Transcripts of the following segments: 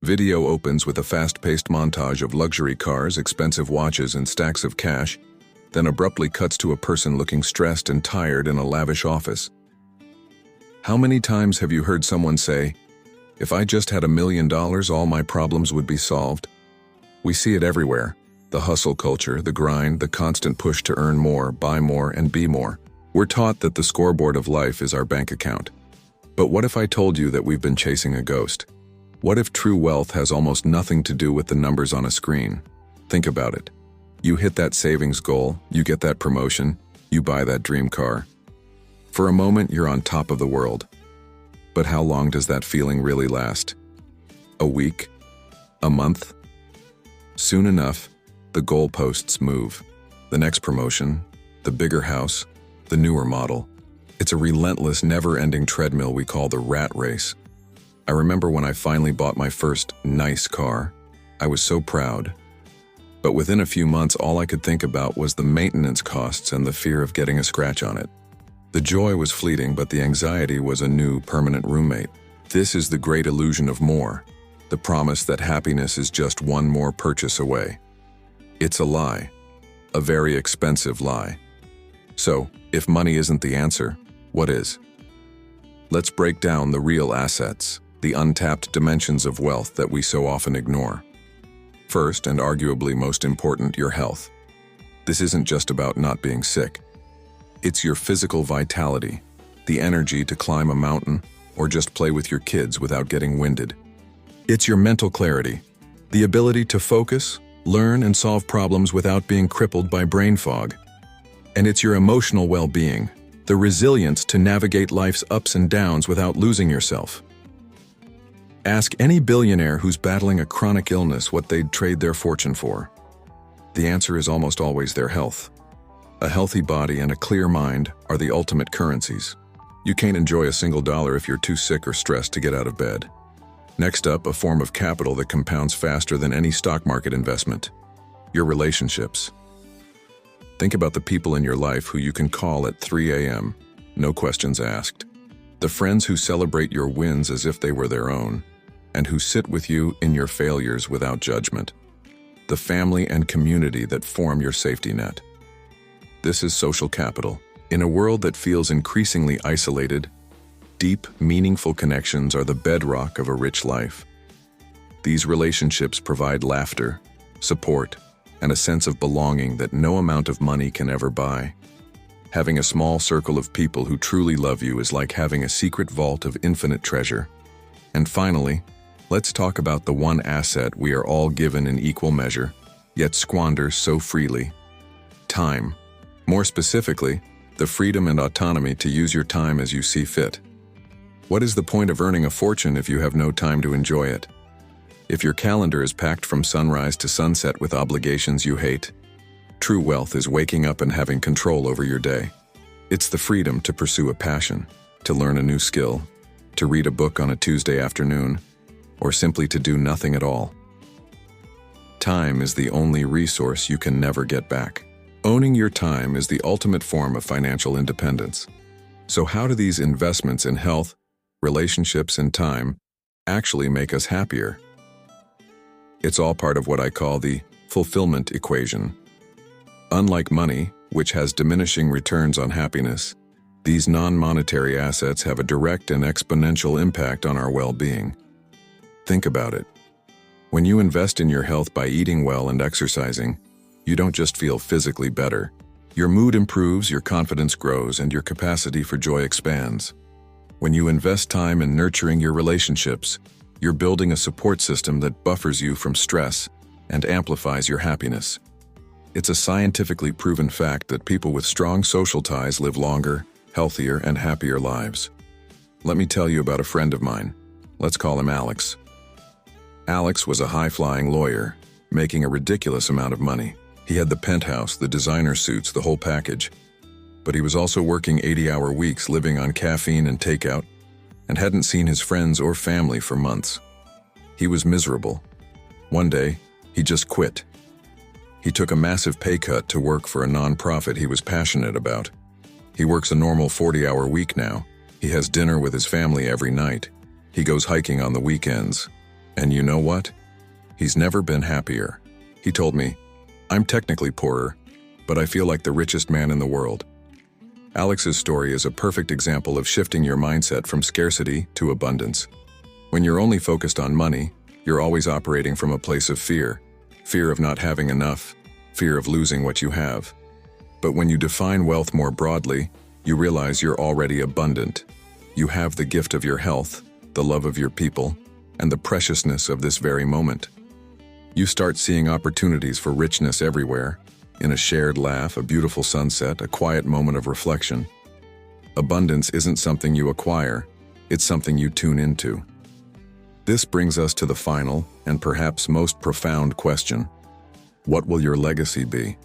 Video opens with a fast-paced montage of luxury cars, expensive watches, and stacks of cash, then abruptly cuts to a person looking stressed and tired in a lavish office. How many times have you heard someone say, "If I just had $1 million, all my problems would be solved"? We see it everywhere. The hustle culture, the grind, the constant push to earn more, buy more, and be more. We're taught that the scoreboard of life is our bank account. But what if I told you that we've been chasing a ghost? What if true wealth has almost nothing to do with the numbers on a screen? Think about it. You hit that savings goal, you get that promotion, you buy that dream car. For a moment, you're on top of the world. But how long does that feeling really last? A week? A month? Soon enough, the goalposts move. The next promotion, the bigger house, the newer model. It's a relentless, never-ending treadmill we call the rat race. I remember when I finally bought my first nice car. I was so proud. But within a few months, all I could think about was the maintenance costs and the fear of getting a scratch on it. The joy was fleeting, but the anxiety was a new, permanent roommate. This is the great illusion of more, the promise that happiness is just one more purchase away. It's a lie, a very expensive lie. So, if money isn't the answer, what is? Let's break down the real assets, the untapped dimensions of wealth that we so often ignore. First, and arguably most important, your health. This isn't just about not being sick. It's your physical vitality, the energy to climb a mountain or just play with your kids without getting winded. It's your mental clarity, the ability to focus, learn, and solve problems without being crippled by brain fog. And it's your emotional well-being, the resilience to navigate life's ups and downs without losing yourself. Ask any billionaire who's battling a chronic illness what they'd trade their fortune for. The answer is almost always their health. A healthy body and a clear mind are the ultimate currencies. You can't enjoy a single dollar if you're too sick or stressed to get out of bed. Next up, a form of capital that compounds faster than any stock market investment: your relationships. Think about the people in your life who you can call at 3 a.m., no questions asked. The friends who celebrate your wins as if they were their own, and who sit with you in your failures without judgment. The family and community that form your safety net. This is social capital. In a world that feels increasingly isolated, deep, meaningful connections are the bedrock of a rich life. These relationships provide laughter, support, and a sense of belonging that no amount of money can ever buy. Having a small circle of people who truly love you is like having a secret vault of infinite treasure. And finally, let's talk about the one asset we are all given in equal measure, yet squander so freely: time. More specifically, the freedom and autonomy to use your time as you see fit. What is the point of earning a fortune if you have no time to enjoy it? If your calendar is packed from sunrise to sunset with obligations you hate? True wealth is waking up and having control over your day. It's the freedom to pursue a passion, to learn a new skill, to read a book on a Tuesday afternoon, or simply to do nothing at all. Time is the only resource you can never get back. Owning your time is the ultimate form of financial independence. So how do these investments in health, relationships, and time actually make us happier? It's all part of what I call the fulfillment equation. Unlike money, which has diminishing returns on happiness, these non-monetary assets have a direct and exponential impact on our well-being. Think about it. When you invest in your health by eating well and exercising, you don't just feel physically better. Your mood improves, your confidence grows, and your capacity for joy expands. When you invest time in nurturing your relationships, you're building a support system that buffers you from stress and amplifies your happiness. It's a scientifically proven fact that people with strong social ties live longer, healthier, and happier lives. Let me tell you about a friend of mine. Let's call him Alex. Alex was a high-flying lawyer, making a ridiculous amount of money. He had the penthouse, the designer suits, the whole package. But he was also working 80-hour weeks, living on caffeine and takeout, and hadn't seen his friends or family for months. He was miserable. One day, he just quit. He took a massive pay cut to work for a nonprofit he was passionate about. He works a normal 40-hour week now. He has dinner with his family every night. He goes hiking on the weekends. And you know what? He's never been happier. He told me, "I'm technically poorer, but I feel like the richest man in the world." Alex's story is a perfect example of shifting your mindset from scarcity to abundance. When you're only focused on money, you're always operating from a place of fear. Fear of not having enough, fear of losing what you have. But when you define wealth more broadly, you realize you're already abundant. You have the gift of your health, the love of your people, and the preciousness of this very moment. You start seeing opportunities for richness everywhere, in a shared laugh, a beautiful sunset, a quiet moment of reflection. Abundance isn't something you acquire, it's something you tune into. This brings us to the final, and perhaps most profound question. What will your legacy be?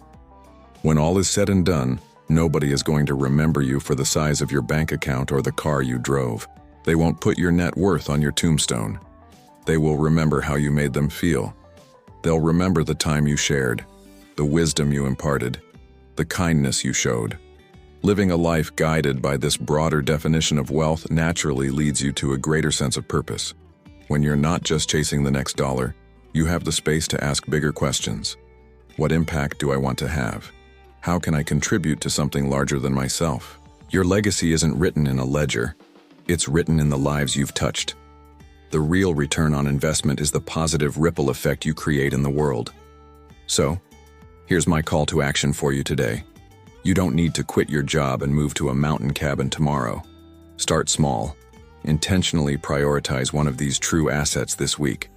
When all is said and done, nobody is going to remember you for the size of your bank account or the car you drove. They won't put your net worth on your tombstone. They will remember how you made them feel. They'll remember the time you shared, the wisdom you imparted, the kindness you showed. Living a life guided by this broader definition of wealth naturally leads you to a greater sense of purpose. When you're not just chasing the next dollar, you have the space to ask bigger questions. What impact do I want to have? How can I contribute to something larger than myself? Your legacy isn't written in a ledger. It's written in the lives you've touched. The real return on investment is the positive ripple effect you create in the world. So, here's my call to action for you today. You don't need to quit your job and move to a mountain cabin tomorrow. Start small. Intentionally prioritize one of these true assets this week.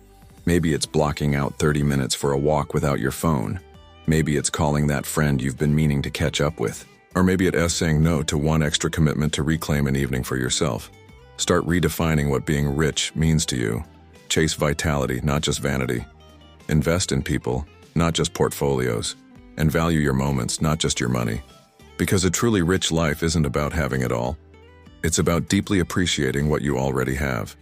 Maybe it's blocking out 30 minutes for a walk without your phone. Maybe it's calling that friend you've been meaning to catch up with. Or maybe it's saying no to one extra commitment to reclaim an evening for yourself. Start redefining what being rich means to you. Chase vitality, not just vanity. Invest in people, not just portfolios. And value your moments, not just your money. Because a truly rich life isn't about having it all. It's about deeply appreciating what you already have.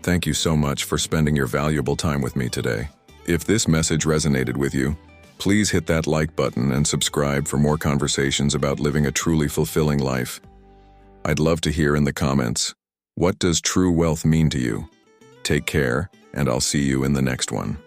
Thank you so much for spending your valuable time with me today. If this message resonated with you, please hit that like button and subscribe for more conversations about living a truly fulfilling life. I'd love to hear in the comments, what does true wealth mean to you? Take care, and I'll see you in the next one.